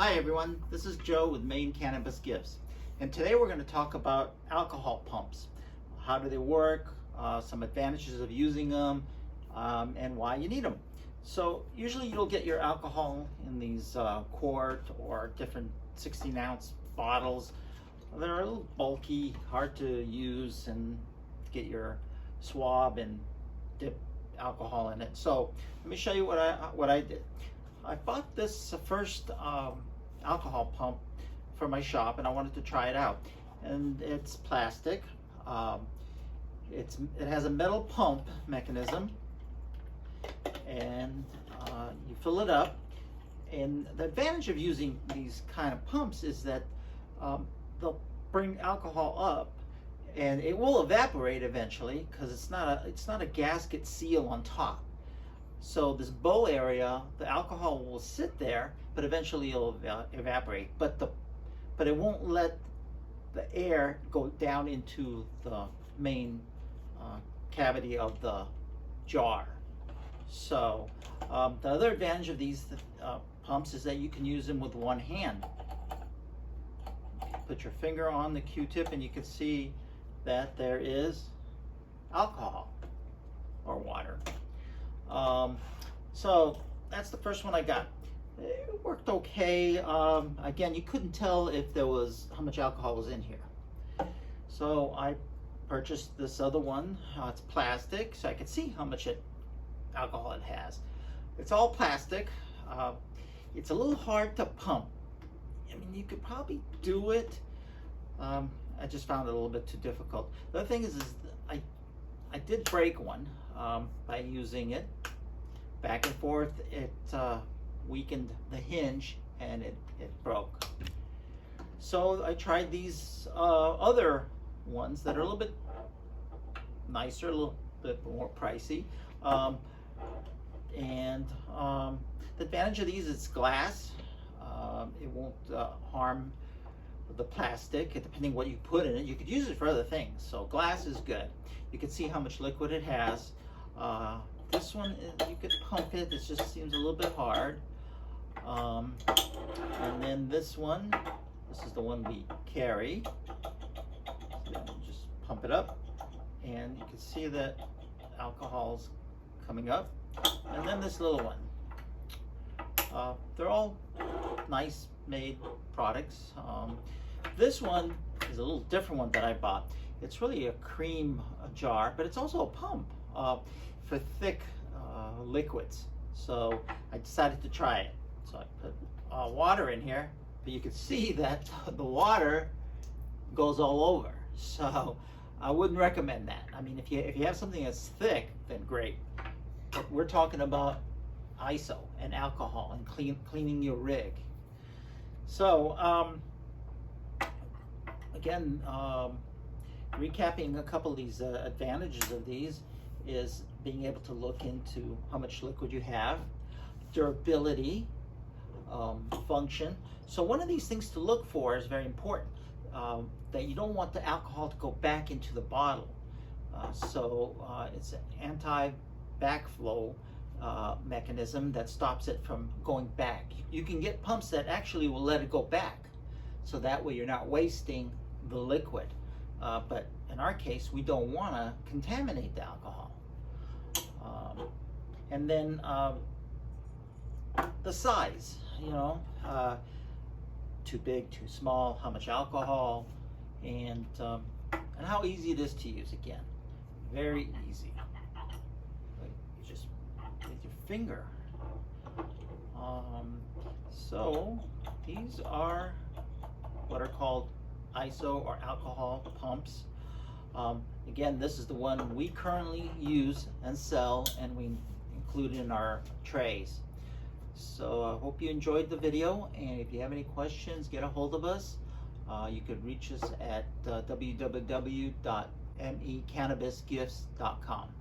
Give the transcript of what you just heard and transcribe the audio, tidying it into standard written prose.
Hi everyone, this is Joe with Maine Cannabis Gifts, and today we're going to talk about alcohol pumps. How do they work, some advantages of using them, and why you need them. So usually you'll get your alcohol in these quart or different 16-ounce bottles. They're a little bulky, hard to use, and get your swab and dip alcohol in it. So let me show you what I did. I bought this first alcohol pump for my shop, and I wanted to try it out. And it's plastic. It has a metal pump mechanism, and you fill it up. And the advantage of using these kind of pumps is that they'll bring alcohol up, and it will evaporate eventually because it's not a gasket seal on top. So this bowl area, the alcohol will sit there, but eventually it'll evaporate. But it won't let the air go down into the main cavity of the jar. So the other advantage of these pumps is that you can use them with one hand. Put your finger on the Q-tip and you can see that there is alcohol or water. So that's the first one I got. It worked okay. Again, you couldn't tell if there was how much alcohol was in here. So I purchased this other one. It's plastic, so I could see how much alcohol it has. It's all plastic. It's a little hard to pump. I mean, you could probably do it. I just found it a little bit too difficult. The other thing is I did break one by using it back and forth. It weakened the hinge and it broke. So I tried these other ones that are a little bit nicer, a little bit more pricey. And the advantage of these is it's glass. It won't harm the plastic, depending what you put in it. You could use it for other things, so glass is good. You can see how much liquid it has. This one, you could pump it, it just seems a little bit hard. And then this one, this is the one we carry. So just pump it up, and you can see that alcohol's coming up. And then this little one. They're all nice made products. This one is a little different one that I bought. It's really a cream jar, but it's also a pump for thick liquids. So I decided to try it. So I put water in here, but you can see that the water goes all over. So I wouldn't recommend that. I mean, if you have something that's thick, then great. But we're talking about ISO and alcohol and cleaning your rig. So again, recapping a couple of these advantages of these is being able to look into how much liquid you have, durability, function. So one of these things to look for is very important, that you don't want the alcohol to go back into the bottle. It's an anti-backflow mechanism that stops it from going back. You can get pumps that actually will let it go back, so that way you're not wasting the liquid. But in our case, we don't want to contaminate the alcohol. And then the size, too big, too small, how much alcohol, and how easy it is to use. Again, very easy. You just with your finger. So these are what are called ISO or alcohol pumps. Again, this is the one we currently use and sell, and we include in our trays. So I hope you enjoyed the video, and if you have any questions, get a hold of us. You could reach us at www.mecannabisgifts.com.